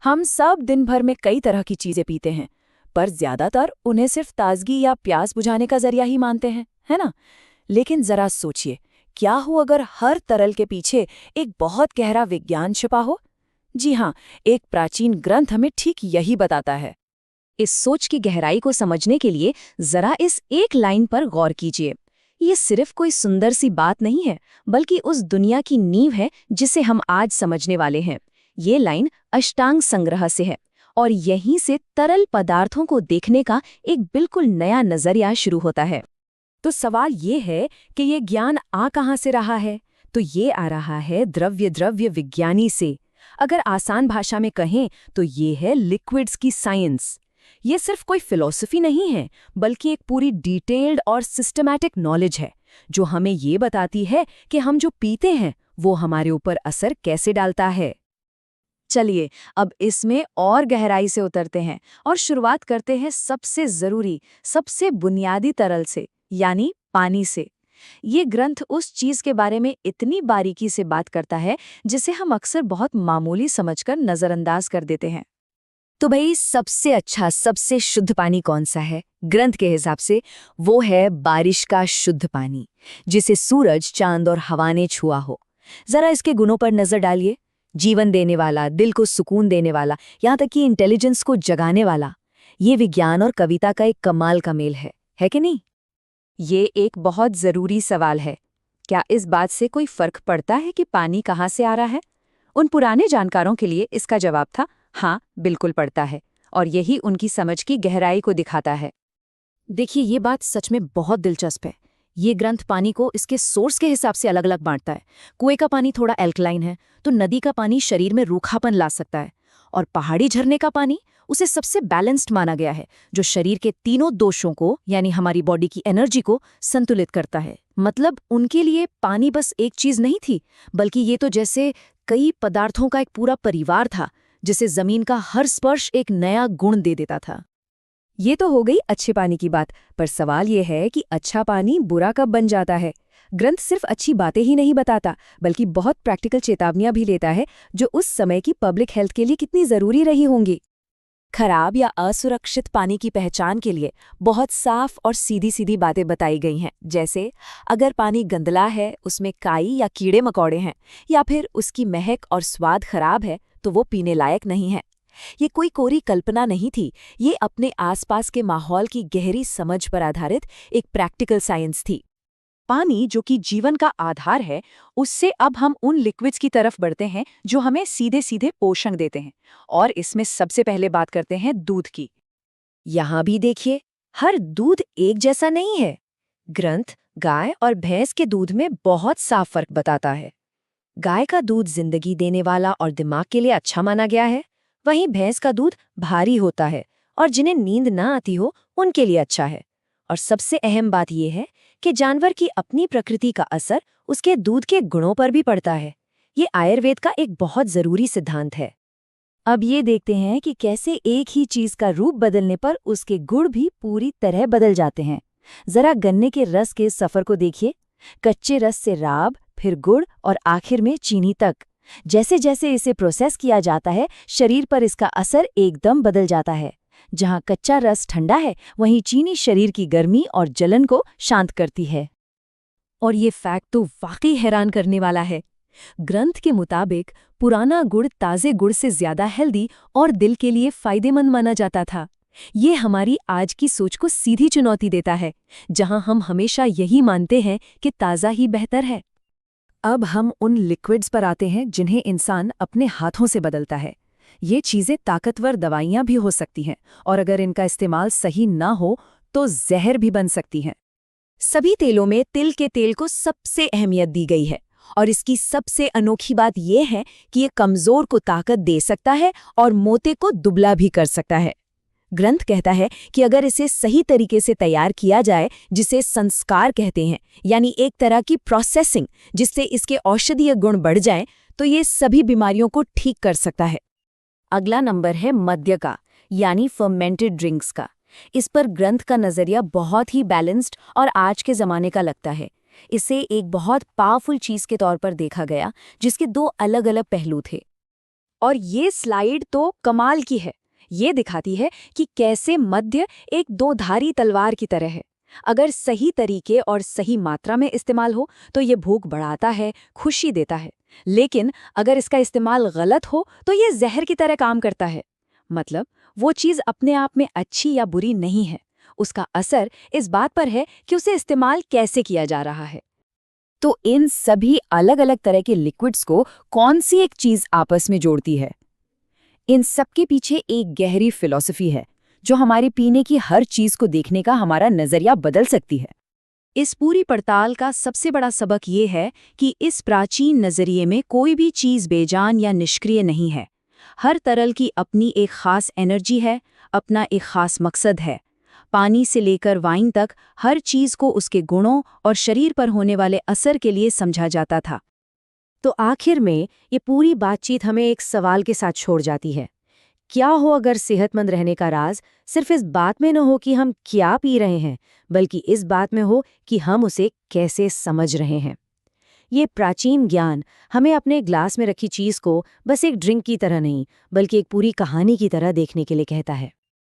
हम सब दिन भर में कई तरह की चीजें पीते हैं, पर ज्यादातर उन्हें सिर्फ ताजगी या प्यास बुझाने का जरिया ही मानते हैं, है ना? लेकिन जरा सोचिए, क्या हो अगर हर तरल के पीछे एक बहुत गहरा विज्ञान छिपा हो? जी हाँ, एक प्राचीन ग्रंथ हमें ठीक यही बताता है। इस सोच की गहराई को समझने के लिए जरा इस एक लाइन पर गौर कीजिए। ये सिर्फ कोई सुंदर सी बात नहीं है, बल्कि उस दुनिया की नींव है जिसे हम आज समझने वाले हैं। ये लाइन अष्टांग संग्रह से है और यहीं से तरल पदार्थों को देखने का एक बिल्कुल नया नजरिया शुरू होता है। तो सवाल ये है कि ये ज्ञान आ कहाँ से रहा है? तो ये आ रहा है द्रव्य द्रव्य विज्ञानी से। अगर आसान भाषा में कहें तो ये है लिक्विड्स की साइंस। ये सिर्फ कोई फिलॉसफी नहीं है, बल्कि एक पूरी डिटेल्ड और सिस्टमैटिक नॉलेज है, जो हमें ये बताती है कि हम जो पीते हैं वो हमारे ऊपर असर कैसे डालता है। चलिए अब इसमें और गहराई से उतरते हैं और शुरुआत करते हैं सबसे जरूरी, सबसे बुनियादी तरल से, यानी पानी से। ये ग्रंथ उस चीज के बारे में इतनी बारीकी से बात करता है जिसे हम अक्सर बहुत मामूली समझकर नजरअंदाज कर देते हैं। तो भाई सबसे अच्छा, सबसे शुद्ध पानी कौन सा है? ग्रंथ के हिसाब से वो है बारिश का शुद्ध पानी, जिसे सूरज, चांद और हवा ने छुआ हो। जरा इसके गुणों पर नजर डालिए। जीवन देने वाला, दिल को सुकून देने वाला, यहाँ तक कि इंटेलिजेंस को जगाने वाला। ये विज्ञान और कविता का एक कमाल का मेल है कि नहीं? ये एक बहुत जरूरी सवाल है। क्या इस बात से कोई फर्क पड़ता है कि पानी कहाँ से आ रहा है? उन पुराने जानकारों के लिए इसका जवाब था हाँ, बिल्कुल पड़ता है, और यही उनकी समझ की गहराई को दिखाता है। देखिए, ये बात सच में बहुत दिलचस्प है। ये ग्रंथ पानी को इसके सोर्स के हिसाब से अलग अलग बांटता है। कुएं का पानी थोड़ा एल्कलाइन है, तो नदी का पानी शरीर में रूखापन ला सकता है, और पहाड़ी झरने का पानी उसे सबसे बैलेंस्ड माना गया है, जो शरीर के तीनों दोषों को, यानी हमारी बॉडी की एनर्जी को संतुलित करता है। मतलब उनके लिए पानी बस एक चीज नहीं थी, बल्कि ये तो जैसे कई पदार्थों का एक पूरा परिवार था, जिसे जमीन का हर स्पर्श एक नया गुण दे देता था। ये तो हो गई अच्छे पानी की बात, पर सवाल ये है कि अच्छा पानी बुरा कब बन जाता है? ग्रंथ सिर्फ अच्छी बातें ही नहीं बताता, बल्कि बहुत प्रैक्टिकल चेतावनियां भी लेता है, जो उस समय की पब्लिक हेल्थ के लिए कितनी जरूरी रही होंगी। खराब या असुरक्षित पानी की पहचान के लिए बहुत साफ और सीधी सीधी बातें बताई गई हैं, जैसे अगर पानी गंदला है, उसमें काई या कीड़े मकोड़े हैं, या फिर उसकी महक और स्वाद खराब है, तो वो पीने लायक नहीं है। ये कोई कोरी कल्पना नहीं थी, ये अपने आसपास के माहौल की गहरी समझ पर आधारित एक प्रैक्टिकल साइंस थी। पानी, जो कि जीवन का आधार है, उससे अब हम उन लिक्विड्स की तरफ बढ़ते हैं जो हमें सीधे सीधे पोषण देते हैं, और इसमें सबसे पहले बात करते हैं दूध की। यहाँ भी देखिए, हर दूध एक जैसा नहीं है। ग्रंथ गाय और भैंस के दूध में बहुत साफ फर्क बताता है। गाय का दूध जिंदगी देने वाला और दिमाग के लिए अच्छा माना गया है, वहीं भैंस का दूध भारी होता है और जिन्हें नींद ना आती हो उनके लिए अच्छा है। और सबसे अहम बात यह है कि जानवर की अपनी प्रकृति का असर उसके दूध के गुणों पर भी पड़ता है। ये आयुर्वेद का एक बहुत जरूरी सिद्धांत है। अब ये देखते हैं कि कैसे एक ही चीज का रूप बदलने पर उसके गुण भी पूरी तरह बदल जाते हैं। जरा गन्ने के रस के सफर को देखिए। कच्चे रस से राब, फिर गुड़ और आखिर में चीनी तक। जैसे जैसे इसे प्रोसेस किया जाता है, शरीर पर इसका असर एकदम बदल जाता है। जहाँ कच्चा रस ठंडा है, वहीं चीनी शरीर की गर्मी और जलन को शांत करती है। और ये फैक्ट तो वाकई हैरान करने वाला है। ग्रंथ के मुताबिक पुराना गुड़ ताजे गुड़ से ज्यादा हेल्दी और दिल के लिए फायदेमंद माना जाता था। ये हमारी आज की सोच को सीधी चुनौती देता है, जहां हम हमेशा यही मानते हैं कि ताज़ा ही बेहतर है। अब हम उन लिक्विड्स पर आते हैं जिन्हें इंसान अपने हाथों से बदलता है। ये चीज़ें ताकतवर दवाइयाँ भी हो सकती हैं, और अगर इनका इस्तेमाल सही ना हो तो जहर भी बन सकती हैं। सभी तेलों में तिल के तेल को सबसे अहमियत दी गई है, और इसकी सबसे अनोखी बात यह है कि ये कमजोर को ताकत दे सकता है और मोटे को दुबला भी कर सकता है। ग्रंथ कहता है कि अगर इसे सही तरीके से तैयार किया जाए, जिसे संस्कार कहते हैं, यानी एक तरह की प्रोसेसिंग जिससे इसके औषधीय गुण बढ़ जाएं, तो ये सभी बीमारियों को ठीक कर सकता है। अगला नंबर है मद्य का, यानी फर्मेंटेड ड्रिंक्स का। इस पर ग्रंथ का नजरिया बहुत ही बैलेंस्ड और आज के ज़माने का लगता है। इसे एक बहुत पावरफुल चीज़ के तौर पर देखा गया, जिसके दो अलग अलग पहलू थे। और ये स्लाइड तो कमाल की है। ये दिखाती है कि कैसे मद्य एक दोधारी तलवार की तरह है। अगर सही तरीके और सही मात्रा में इस्तेमाल हो तो ये भूख बढ़ाता है, खुशी देता है। लेकिन अगर इसका इस्तेमाल गलत हो तो ये जहर की तरह काम करता है। मतलब वो चीज़ अपने आप में अच्छी या बुरी नहीं है, उसका असर इस बात पर है कि उसे इस्तेमाल कैसे किया जा रहा है। तो इन सभी अलग अलग तरह के लिक्विड्स को कौन सी एक चीज आपस में जोड़ती है? इन सबके पीछे एक गहरी फिलॉसफी है जो हमारे पीने की हर चीज को देखने का हमारा नजरिया बदल सकती है। इस पूरी पड़ताल का सबसे बड़ा सबक ये है कि इस प्राचीन नजरिए में कोई भी चीज बेजान या निष्क्रिय नहीं है। हर तरल की अपनी एक खास एनर्जी है, अपना एक खास मकसद है। पानी से लेकर वाइन तक हर चीज को उसके गुणों और शरीर पर होने वाले असर के लिए समझा जाता था। तो आखिर में ये पूरी बातचीत हमें एक सवाल के साथ छोड़ जाती है। क्या हो अगर सेहतमंद रहने का राज सिर्फ इस बात में न हो कि हम क्या पी रहे हैं, बल्कि इस बात में हो कि हम उसे कैसे समझ रहे हैं। ये प्राचीन ज्ञान हमें अपने ग्लास में रखी चीज को बस एक ड्रिंक की तरह नहीं, बल्कि एक पूरी कहानी की तरह देखने के लिए कहता है।